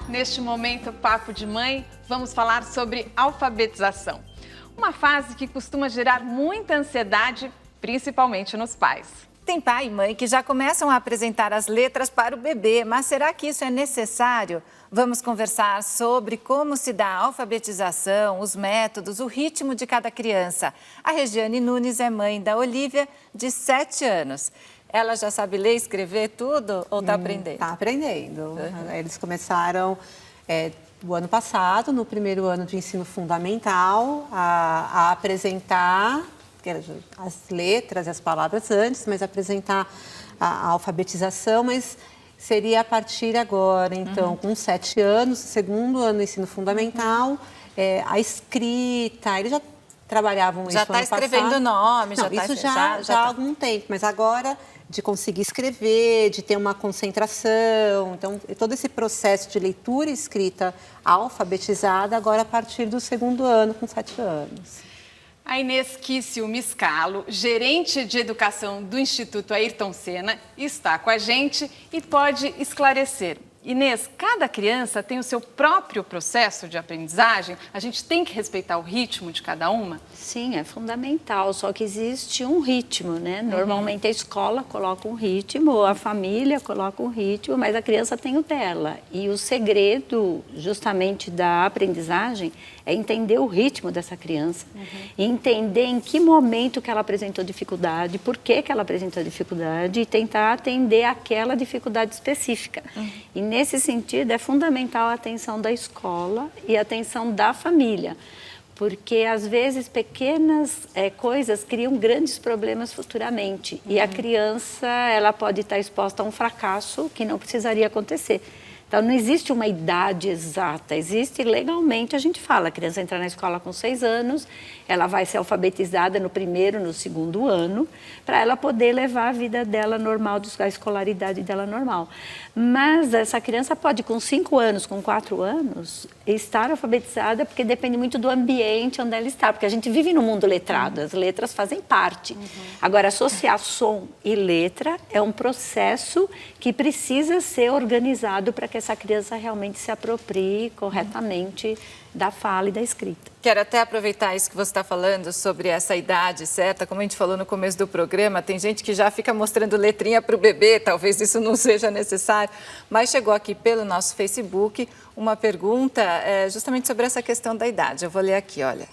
Neste momento Papo de Mãe, vamos falar sobre alfabetização. Uma fase que costuma gerar muita ansiedade, principalmente nos pais. Tem pai e mãe que já começam a apresentar as letras para o bebê, mas será que isso é necessário? Vamos conversar sobre como se dá a alfabetização, os métodos, o ritmo de cada criança. A Regiane Nunes é mãe da Olivia, de 7 anos. Ela já sabe ler e escrever tudo ou está aprendendo? Está aprendendo. Eles começaram o ano passado, no primeiro ano de ensino fundamental, a apresentar as letras e as palavras antes, mas apresentar a alfabetização, mas seria a partir agora, então, com 7 anos, segundo ano do ensino fundamental, a escrita, eles já trabalhavam isso já ano passado. Já está escrevendo nome, Não, isso já há algum tempo, mas agora de conseguir escrever, de ter uma concentração, então todo esse processo de leitura e escrita alfabetizada agora a partir do segundo ano, com 7 anos. A Inês Kissel Miscalo, gerente de educação do Instituto Ayrton Senna, está com a gente e pode esclarecer. Inês, cada criança tem o seu próprio processo de aprendizagem? A gente tem que respeitar o ritmo de cada uma? Sim, é fundamental, só que existe um ritmo, né? Normalmente a escola coloca um ritmo, a família coloca um ritmo, mas a criança tem o dela. E o segredo, justamente, da aprendizagem é entender o ritmo dessa criança, e entender em que momento que ela apresentou dificuldade, por que ela apresentou dificuldade e tentar atender aquela dificuldade específica. E nesse sentido é fundamental a atenção da escola e a atenção da família, porque às vezes pequenas coisas criam grandes problemas futuramente e a criança ela pode estar exposta a um fracasso que não precisaria acontecer. Então, não existe uma idade exata, existe legalmente, a gente fala, a criança entra na escola com 6 anos, ela vai ser alfabetizada no primeiro, no segundo ano, para ela poder levar a vida dela normal, a escolaridade dela normal. Mas essa criança pode, com 5 anos, com 4 anos, estar alfabetizada, porque depende muito do ambiente onde ela está, porque a gente vive no mundo letrado, as letras fazem parte. Agora, associar som e letra é um processo que precisa ser organizado para que essa criança realmente se aproprie corretamente da fala e da escrita. Quero até aproveitar isso que você está falando sobre essa idade certa. Como a gente falou no começo do programa, tem gente que já fica mostrando letrinha para o bebê, talvez isso não seja necessário, mas chegou aqui pelo nosso Facebook uma pergunta justamente sobre essa questão da idade. Eu vou ler aqui, olha.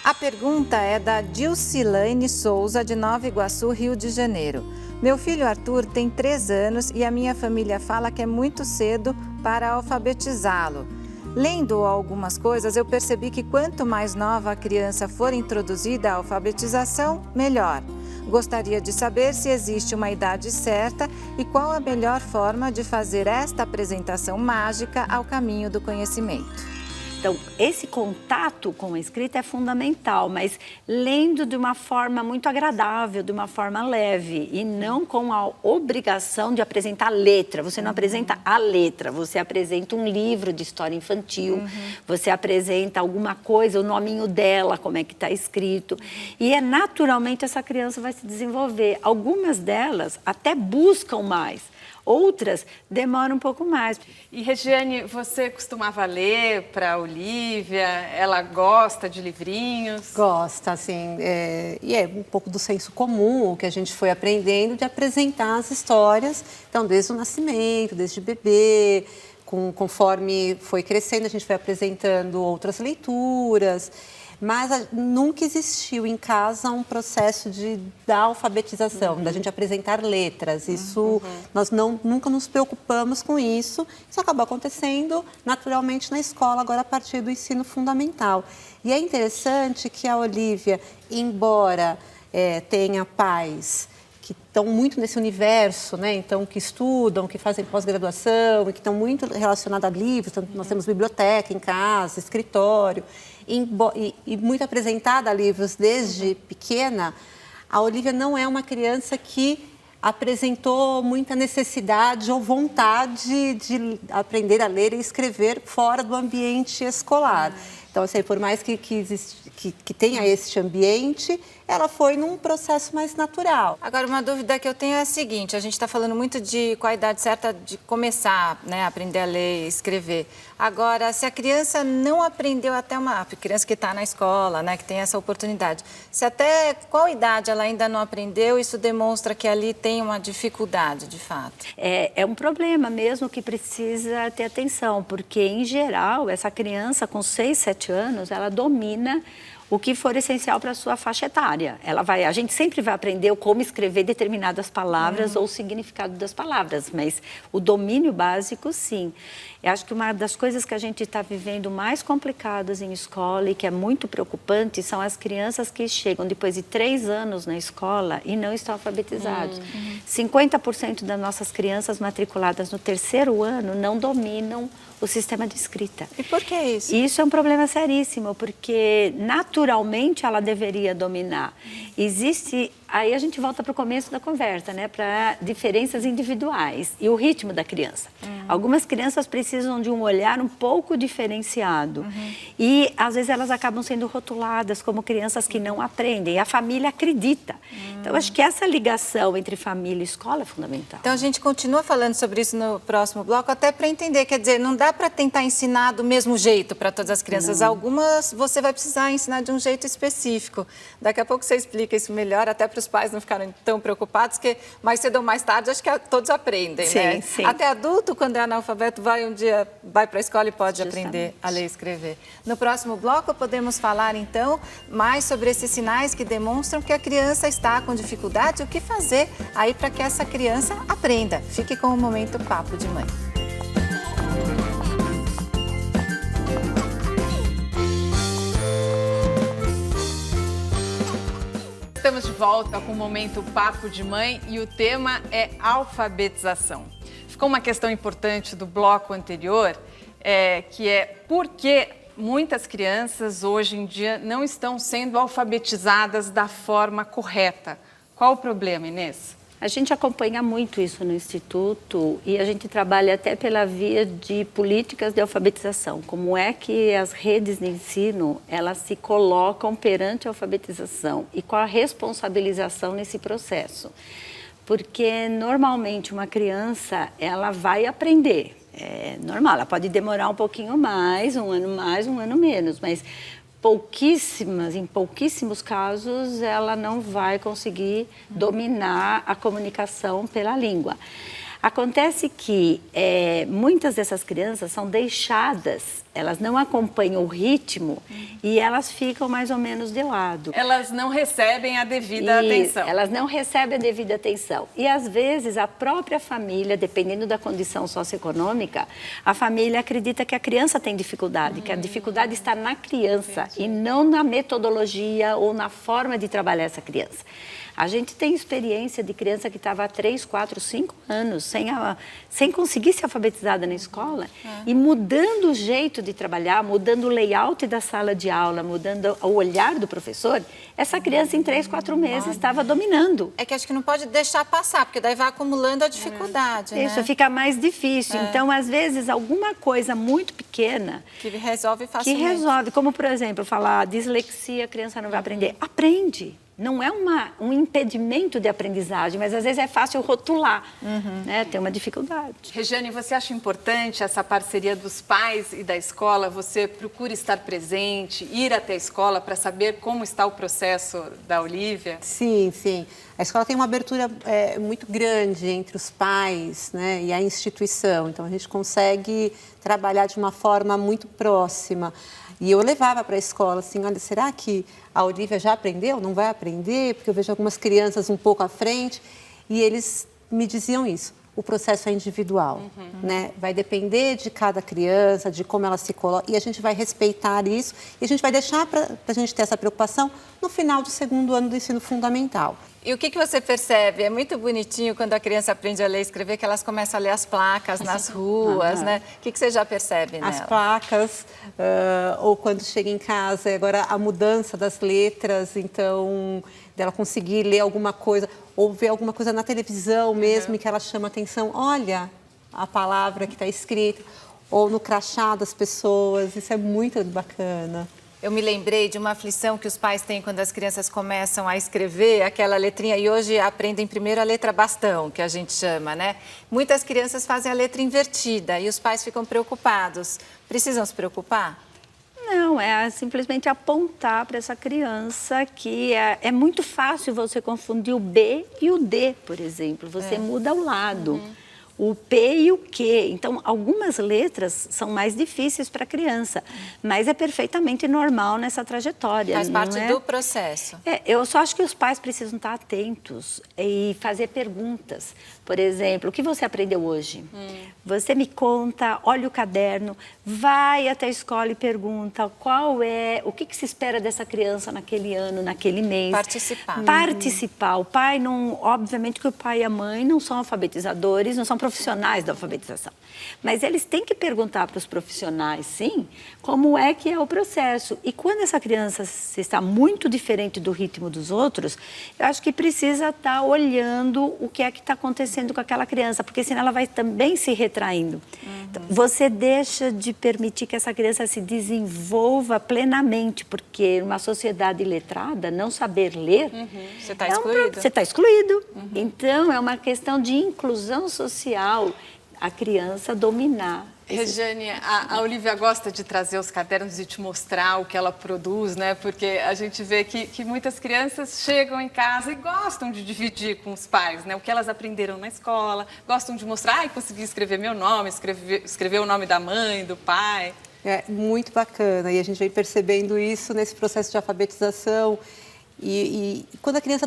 A pergunta é da Dilcilane Souza, de Nova Iguaçu, Rio de Janeiro. Meu filho Arthur tem 3 anos e a minha família fala que é muito cedo para alfabetizá-lo. Lendo algumas coisas, eu percebi que quanto mais nova a criança for introduzida à alfabetização, melhor. Gostaria de saber se existe uma idade certa e qual a melhor forma de fazer esta apresentação mágica ao caminho do conhecimento. Então, esse contato com a escrita é fundamental, mas lendo de uma forma muito agradável, de uma forma leve, e não com a obrigação de apresentar a letra. Você não apresenta a letra, você apresenta um livro de história infantil, você apresenta alguma coisa, o nominho dela, como é que está escrito. E naturalmente essa criança vai se desenvolver. Algumas delas até buscam mais. Outras demoram um pouco mais. E, Regiane, você costumava ler para a Olivia? Ela gosta de livrinhos? Gosta, assim, e é um pouco do senso comum, o que a gente foi aprendendo de apresentar as histórias, então, desde o nascimento, desde bebê, conforme foi crescendo, a gente foi apresentando outras leituras. Mas nunca existiu em casa um processo da alfabetização, da gente apresentar letras. Isso, nós nunca nos preocupamos com isso. Isso acabou acontecendo naturalmente na escola, agora a partir do ensino fundamental. E é interessante que a Olivia, embora tenha pais que estão muito nesse universo, né? Então, que estudam, que fazem pós-graduação, que estão muito relacionados a livros, então, nós temos biblioteca em casa, escritório, e muito apresentada a livros desde pequena, a Olivia não é uma criança que apresentou muita necessidade ou vontade de aprender a ler e escrever fora do ambiente escolar. Então, assim, por mais que tenha esse ambiente, ela foi num processo mais natural. Agora, uma dúvida que eu tenho é a seguinte, a gente está falando muito de qual a idade certa de começar, né, a aprender a ler e escrever. Agora, se a criança não aprendeu até a criança que está na escola, né, que tem essa oportunidade, se até qual idade ela ainda não aprendeu, isso demonstra que ali tem uma dificuldade, de fato? É um problema mesmo que precisa ter atenção, porque, em geral, essa criança com 6, 7 anos, ela domina o que for essencial para a sua faixa etária. A gente sempre vai aprender como escrever determinadas palavras ou o significado das palavras, mas o domínio básico, sim. Eu acho que uma das coisas que a gente está vivendo mais complicadas em escola e que é muito preocupante são as crianças que chegam depois de 3 anos na escola e não estão alfabetizados. 50% das nossas crianças matriculadas no 3º ano não dominam o sistema de escrita. E por que isso? Isso é um problema seríssimo, porque naturalmente ela deveria dominar. Aí a gente volta para o começo da conversa, né? Para diferenças individuais e o ritmo da criança. Algumas crianças precisam de um olhar um pouco diferenciado e às vezes elas acabam sendo rotuladas como crianças que não aprendem e a família acredita. Então acho que essa ligação entre família e escola é fundamental. Então a gente continua falando sobre isso no próximo bloco, até para entender, quer dizer, não dá para tentar ensinar do mesmo jeito para todas as crianças. Não. Algumas você vai precisar ensinar de um jeito específico. Daqui a pouco você explica isso melhor, até para os pais não ficarem tão preocupados, que mais cedo ou mais tarde acho que todos aprendem, sim, né? Sim. Até adulto, quando é analfabeto, um dia vai para a escola e pode aprender a ler e escrever. No próximo bloco podemos falar então mais sobre esses sinais que demonstram que a criança está com dificuldade, o que fazer aí para que essa criança aprenda. Fique com o Momento Papo de Mãe. Estamos de volta com o Momento Papo de Mãe e o tema é alfabetização. Ficou uma questão importante do bloco anterior, que é por que muitas crianças hoje em dia não estão sendo alfabetizadas da forma correta. Qual o problema, Inês? A gente acompanha muito isso no Instituto e a gente trabalha até pela via de políticas de alfabetização. Como é que as redes de ensino, elas se colocam perante a alfabetização e qual a responsabilização nesse processo. Porque normalmente uma criança, ela vai aprender. É normal, ela pode demorar um pouquinho mais, um ano menos, mas em pouquíssimos casos, ela não vai conseguir dominar a comunicação pela língua. Acontece que muitas dessas crianças são deixadas, elas não acompanham o ritmo e elas ficam mais ou menos de lado. Elas não recebem a devida atenção. Elas não recebem a devida atenção. E, às vezes, a própria família, dependendo da condição socioeconômica, a família acredita que a criança tem dificuldade, que a dificuldade está na criança e não na metodologia ou na forma de trabalhar essa criança. A gente tem experiência de criança que estava há 3, 4, 5 anos sem conseguir ser alfabetizada na escola e mudando o jeito de trabalhar, mudando o layout da sala de aula, mudando o olhar do professor, essa criança em 3, 4 meses estava dominando. É que acho que não pode deixar passar, porque daí vai acumulando a dificuldade, né? Isso, fica mais difícil. Então, às vezes, alguma coisa muito pequena... Que resolve facilmente. Que resolve, como, por exemplo, falar dislexia, a criança não vai aprender. Aprende. Não é um impedimento de aprendizagem, mas às vezes é fácil rotular, né? Tem uma dificuldade. Regiane, você acha importante essa parceria dos pais e da escola? Você procura estar presente, ir até a escola para saber como está o processo da Olivia? Sim, sim. A escola tem uma abertura muito grande entre os pais, né, e a instituição. Então, a gente consegue trabalhar de uma forma muito próxima. E eu levava para a escola assim, olha, será que a Olivia já aprendeu? Não vai aprender? Porque eu vejo algumas crianças um pouco à frente e eles me diziam isso. O processo é individual, né? Vai depender de cada criança, de como ela se coloca, e a gente vai respeitar isso e a gente vai deixar para a gente ter essa preocupação no final do 2º ano do ensino fundamental. E o que você percebe? É muito bonitinho quando a criança aprende a ler e escrever, que elas começam a ler as placas nas ruas, né? O que você já percebe nela? As placas, ou quando chega em casa, agora a mudança das letras, então, dela conseguir ler alguma coisa, ou ver alguma coisa na televisão mesmo, que ela chama atenção, olha a palavra que está escrita. ou no crachá das pessoas. Isso é muito bacana. Eu me lembrei de uma aflição que os pais têm quando as crianças começam a escrever aquela letrinha, e hoje aprendem primeiro a letra bastão, que a gente chama, né? Muitas crianças fazem a letra invertida e os pais ficam preocupados. Precisam se preocupar? Não, é simplesmente apontar para essa criança que é muito fácil você confundir o B e o D, por exemplo. Você muda o lado. O P e o Q. Então, algumas letras são mais difíceis para a criança, mas é perfeitamente normal nessa trajetória. Faz parte do processo. Eu só acho que os pais precisam estar atentos e fazer perguntas. Por exemplo, o que você aprendeu hoje? Você me conta, olha o caderno, vai até a escola e pergunta o que se espera dessa criança naquele ano, naquele mês. Participar. Participar. O pai não... Obviamente que o pai e a mãe não são alfabetizadores, não são profissionais da alfabetização. Mas eles têm que perguntar para os profissionais, sim, como é que é o processo. E quando essa criança está muito diferente do ritmo dos outros, eu acho que precisa estar olhando o que é que está acontecendo com aquela criança, porque senão ela vai também se retraindo. Então, você deixa de permitir que essa criança se desenvolva plenamente, porque uma sociedade letrada, não saber ler... Você está excluído. Você está excluído. Então, é uma questão de inclusão social, a criança dominar. Regiane, a Olivia gosta de trazer os cadernos e te mostrar o que ela produz, né? Porque a gente vê que muitas crianças chegam em casa e gostam de dividir com os pais, né? O que elas aprenderam na escola, gostam de mostrar, consegui escrever meu nome, escrever o nome da mãe, do pai. É muito bacana, e a gente vem percebendo isso nesse processo de alfabetização. E quando a criança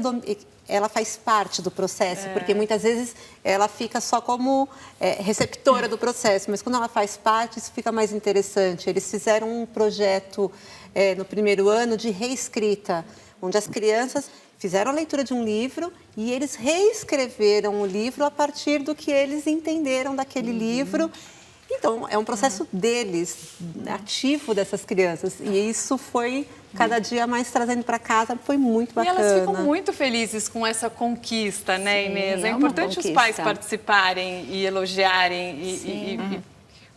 ela faz parte do processo, porque muitas vezes ela fica só como receptora do processo, mas quando ela faz parte, isso fica mais interessante. Eles fizeram um projeto no primeiro ano de reescrita, onde as crianças fizeram a leitura de um livro e eles reescreveram o livro a partir do que eles entenderam daquele livro. Então, é um processo deles, ativo dessas crianças. E isso foi cada dia mais trazendo para casa, foi muito bacana. E elas ficam muito felizes com essa conquista, né, Inês? É importante os pais participarem e elogiarem e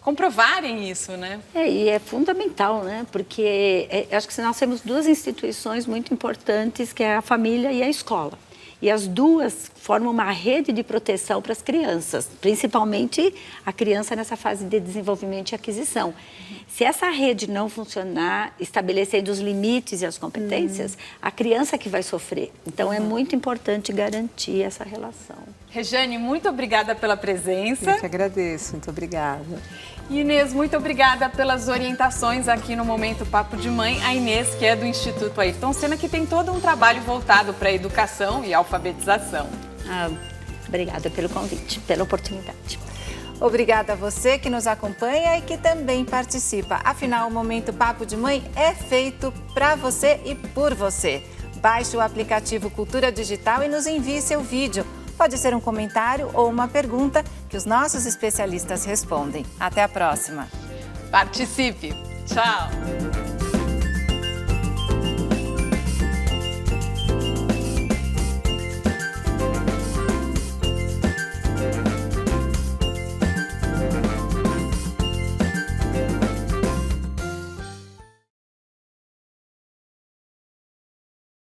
comprovarem isso, né? E é fundamental, né? Porque acho que nós temos duas instituições muito importantes, que é a família e a escola. E as duas formam uma rede de proteção para as crianças, principalmente a criança nessa fase de desenvolvimento e aquisição. Se essa rede não funcionar, estabelecendo os limites e as competências, a criança que vai sofrer. Então, é muito importante garantir essa relação. Regiane, muito obrigada pela presença. Eu que agradeço, muito obrigada. Inês, muito obrigada pelas orientações aqui no Momento Papo de Mãe. A Inês, que é do Instituto Ayrton Senna, que tem todo um trabalho voltado para a educação e alfabetização. Obrigada pelo convite, pela oportunidade. Obrigada a você que nos acompanha e que também participa. Afinal, o Momento Papo de Mãe é feito para você e por você. Baixe o aplicativo Cultura Digital e nos envie seu vídeo. Pode ser um comentário ou uma pergunta que os nossos especialistas respondem. Até a próxima. Participe. Tchau.